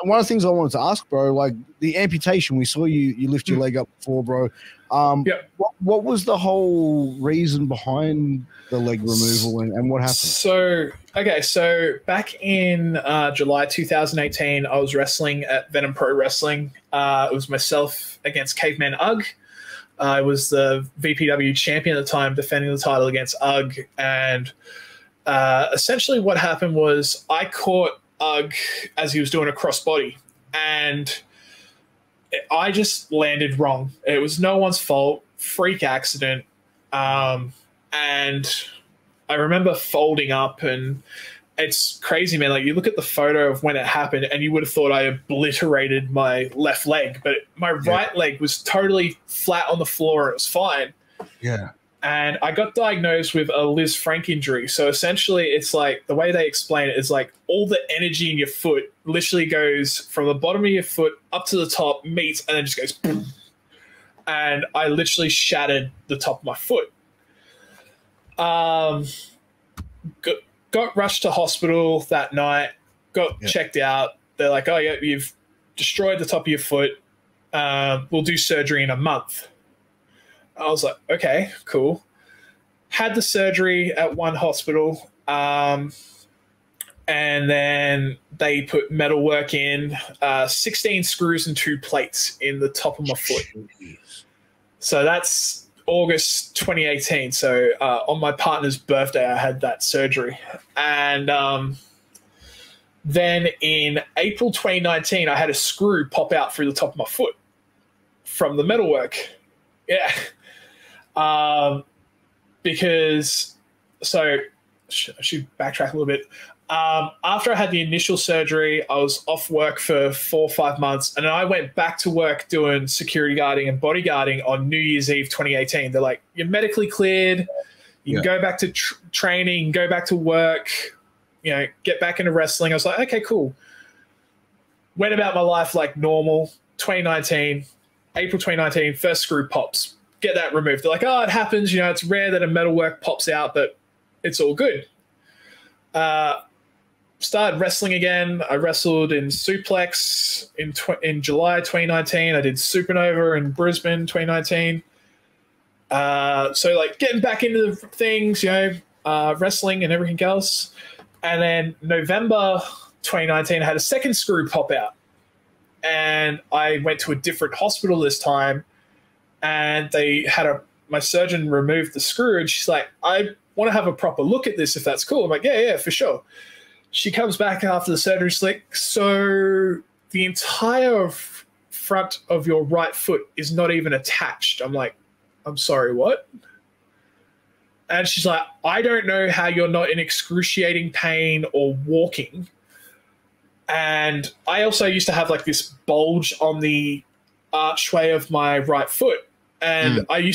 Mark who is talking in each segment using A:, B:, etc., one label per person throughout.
A: one of the things I wanted to ask, bro, like the amputation, we saw you lift your leg up before, bro. What was the whole reason behind the leg removal and what happened?
B: So back in July 2018, I was wrestling at Venom Pro Wrestling. It was myself against Caveman Ugg. I was the VPW champion at the time, defending the title against Ugg. And essentially what happened was I caught Ugg as he was doing a crossbody. And I just landed wrong. It was no one's fault. Freak accident. And I remember folding up, and it's crazy, man. Like, you look at the photo of when it happened and you would have thought I obliterated my left leg, but my right leg was totally flat on the floor and it was fine.
A: Yeah.
B: And I got diagnosed with a Liz Frank injury. So essentially it's like, the way they explain it is like all the energy in your foot literally goes from the bottom of your foot up to the top, meets, and then just goes boom. And I literally shattered the top of my foot. Got rushed to hospital that night, got checked out. They're like, oh, yeah, you've destroyed the top of your foot. We'll do surgery in a month. I was like, okay, cool. Had the surgery at one hospital, and then they put metal work in, 16 screws and 2 plates in the top of my foot. So that's August 2018. So on my partner's birthday, I had that surgery. And then in April 2019, I had a screw pop out through the top of my foot from the metalwork. Yeah. Because, so I should backtrack a little bit. After I had the initial surgery, I was off work for 4 or 5 months, and then I went back to work doing security guarding and bodyguarding on New Year's Eve 2018. They're like, you're medically cleared. You can go back to training, go back to work, you know, get back into wrestling. I was like, okay, cool. Went about my life like normal. 2019, April 2019, first screw pops. Get that removed. They're like, oh, it happens. You know, it's rare that a metalwork pops out, but it's all good. Started wrestling again. I wrestled in Suplex in July 2019. I did Supernova in Brisbane 2019. So like getting back into the things, you know, wrestling and everything else. And then November 2019, I had a second screw pop out. And I went to a different hospital this time, and they had my surgeon removed the screw, and she's like, I want to have a proper look at this if that's cool. I'm like, yeah, for sure. She comes back after the surgery. She's like, so the entire front of your right foot is not even attached. I'm like, I'm sorry, what? And she's like, I don't know how you're not in excruciating pain or walking. And I also used to have like this bulge on the archway of my right foot. And I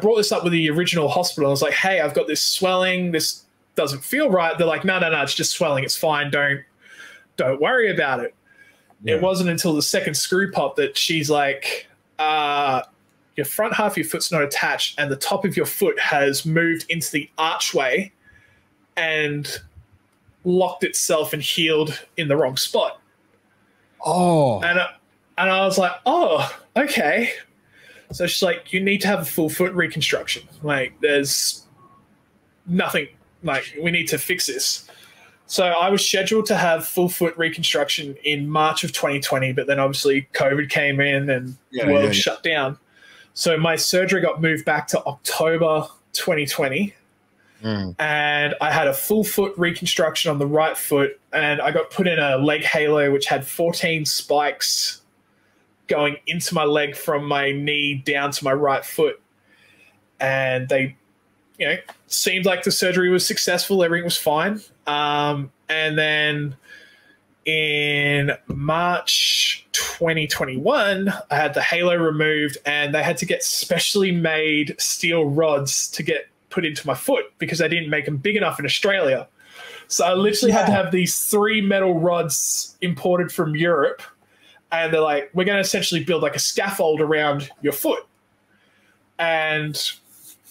B: brought this up with the original hospital. I was like, hey, I've got this swelling. This doesn't feel right. They're like, no, it's just swelling. It's fine. Don't worry about it. Yeah. It wasn't until the second screw pop that she's like, your front half of your foot's not attached, and the top of your foot has moved into the archway and locked itself and healed in the wrong spot.
A: Oh.
B: And I was like, oh, okay. So she's like, you need to have a full foot reconstruction. Like, there's nothing, like, we need to fix this. So I was scheduled to have full foot reconstruction in March of 2020, but then obviously COVID came in and the world shut down. So my surgery got moved back to October 2020. And I had a full foot reconstruction on the right foot, and I got put in a leg halo which had 14 spikes going into my leg from my knee down to my right foot. And they, you know, seemed like the surgery was successful. Everything was fine. And then in March 2021, I had the halo removed, and they had to get specially made steel rods to get put into my foot because they didn't make them big enough in Australia. So I literally had to have these 3 metal rods imported from Europe. And they're like, we're going to essentially build like a scaffold around your foot. And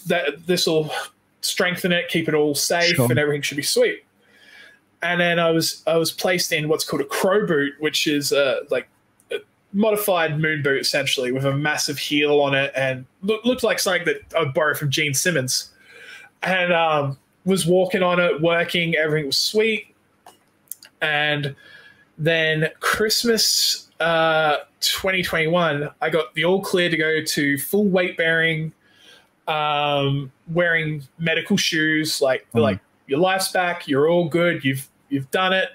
B: this will strengthen it, keep it all safe, and everything should be sweet. And then I was placed in what's called a crow boot, which is like a modified moon boot essentially with a massive heel on it, and looked like something that I'd borrow from Gene Simmons. And was walking on it, working, everything was sweet. And then Christmas 2021, I got the all clear to go to full weight bearing, wearing medical shoes, like your life's back, you're all good, you've done it.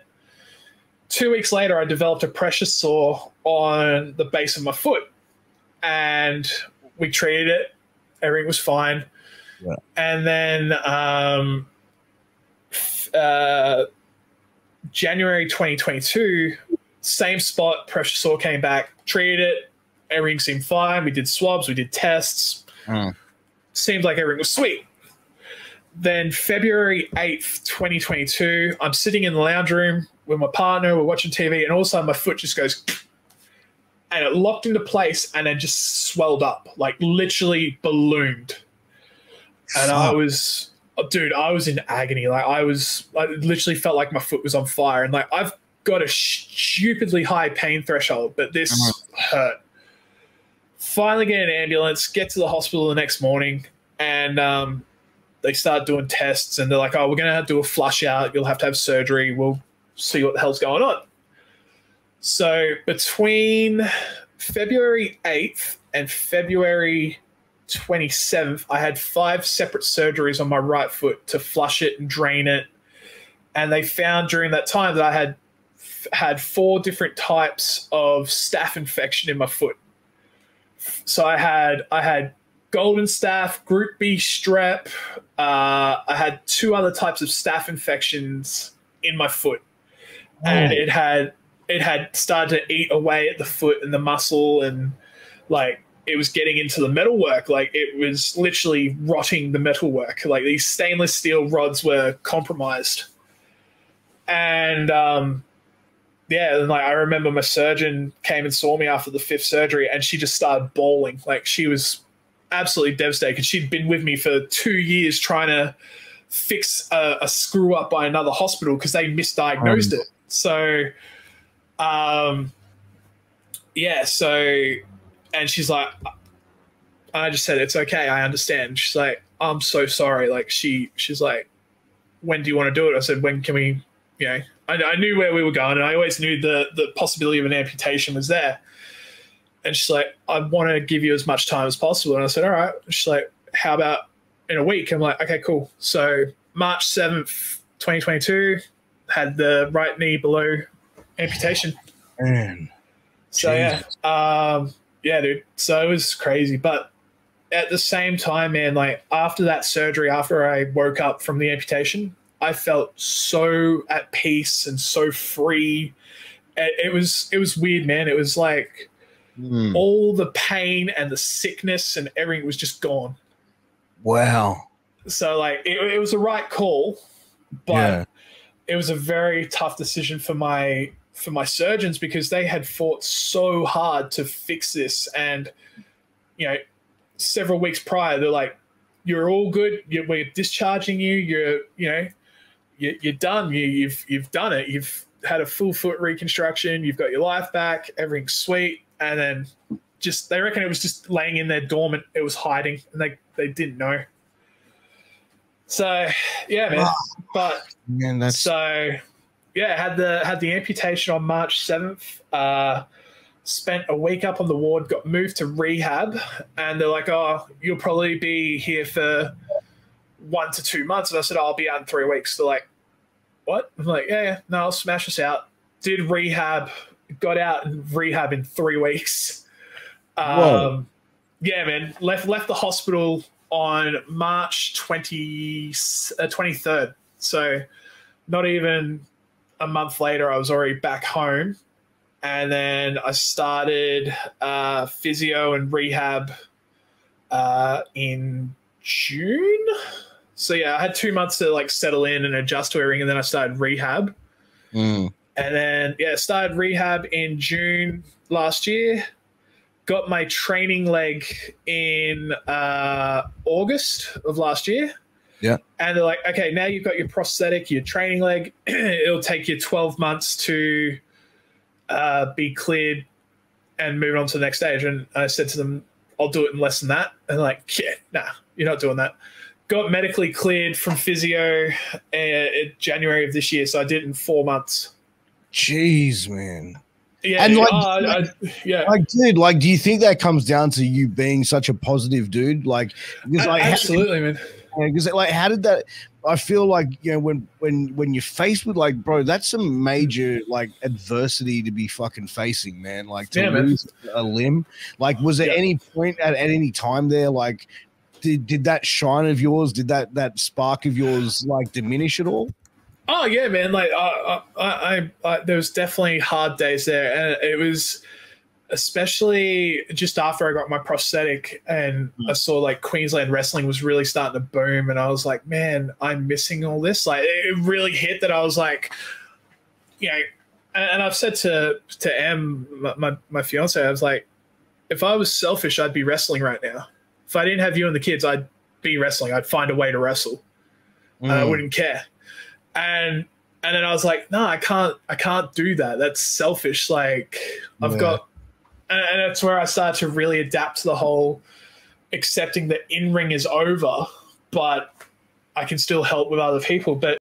B: 2 weeks later, I developed a pressure sore on the base of my foot, and we treated it. Everything was fine. Yeah. And then January 2022, same spot, pressure sore came back, treated it. Everything seemed fine. We did swabs, we did tests. Seemed like everything was sweet. Then February 8th, 2022, I'm sitting in the lounge room with my partner, we're watching TV, and all of a sudden my foot just goes, and it locked into place and then just swelled up, like literally ballooned. And I was in agony. Like I literally felt like my foot was on fire. And like I've got a stupidly high pain threshold, but this hurt. Finally get an ambulance, get to the hospital the next morning, and they start doing tests, and they're like, oh, we're going to have to do a flush out. You'll have to have surgery. We'll see what the hell's going on. So between February 8th and February 27th, I had 5 separate surgeries on my right foot to flush it and drain it. And they found during that time that I had 4 different types of staph infection in my foot. So I had golden staph, group B strep. I had 2 other types of staph infections in my foot. And it had started to eat away at the foot and the muscle, and like it was getting into the metalwork. Like it was literally rotting the metalwork. Like these stainless steel rods were compromised. And and like I remember my surgeon came and saw me after the 5th surgery, and she just started bawling. Like she was absolutely devastated because she'd been with me for 2 years trying to fix a screw up by another hospital because they misdiagnosed it. So, and she's like, I just said, it's okay, I understand. She's like, I'm so sorry. Like she's like, when do you want to do it? I said, when can we, I knew where we were going, and I always knew the possibility of an amputation was there. And she's like, I want to give you as much time as possible. And I said, all right. She's like, how about in a week? I'm like, okay, cool. So March 7th, 2022, had the right knee below amputation.
A: Man.
B: So yeah, dude. So it was crazy. But at the same time, man, like after that surgery, after I woke up from the amputation, I felt so at peace and so free. It was weird, man. It was like all the pain and the sickness and everything was just gone.
A: Wow.
B: So like it was the right call, but it was a very tough decision for my surgeons because they had fought so hard to fix this. And, several weeks prior, they're like, you're all good. We're discharging you. You're done. You've done it. You've had a full foot reconstruction. You've got your life back. Everything's sweet. And then they reckon it was just laying in there dormant. It was hiding, and they didn't know. So yeah, man. But had the amputation on March 7th. Spent a week up on the ward. Got moved to rehab, and they're like, "Oh, you'll probably be here for 1 to 2 months." And I said, "I'll be out in 3 weeks." They're like, "What?" I'm like, "Yeah, no, I'll smash this out." Did rehab. Got out and rehab in 3 weeks. Yeah, man. Left the hospital on March 23rd. So not even a month later, I was already back home. And then I started physio and rehab in June. So yeah, I had 2 months to like settle in and adjust to everything, and then I started rehab. And then started rehab in June last year. Got my training leg in August of last year.
A: Yeah.
B: And they're like, okay, now you've got your prosthetic, your training leg. It'll take you 12 months to be cleared and move on to the next stage. And I said to them, I'll do it in less than that. And they're like, yeah, nah, you're not doing that. Got medically cleared from physio in January of this year. So I did it in 4 months.
A: Jeez, man.
B: Yeah.
A: And like, dude, like, do you think that comes down to you being such a positive dude? Like, because, like,
B: absolutely, man.
A: Because, like, how did that? I feel like, you know, when you're faced with, like, bro, that's some major, like, adversity to be fucking facing, man. Like, to lose a limb. Like, was there any point at any time there, like, did that shine of yours, did that spark of yours, like, diminish at all?
B: Oh yeah, man. Like I there was definitely hard days there, and it was especially just after I got my prosthetic and I saw like Queensland wrestling was really starting to boom, and I was like, man, I'm missing all this. Like it really hit that I was like, you know, and I've said to Em, my fiance, I was like, if I was selfish, I'd be wrestling right now. If I didn't have you and the kids, I'd be wrestling. I'd find a way to wrestle. I wouldn't care. And then I was like, no, I can't do that. That's selfish. Like I've got, and that's where I started to really adapt to the whole accepting that in-ring is over, but I can still help with other people. But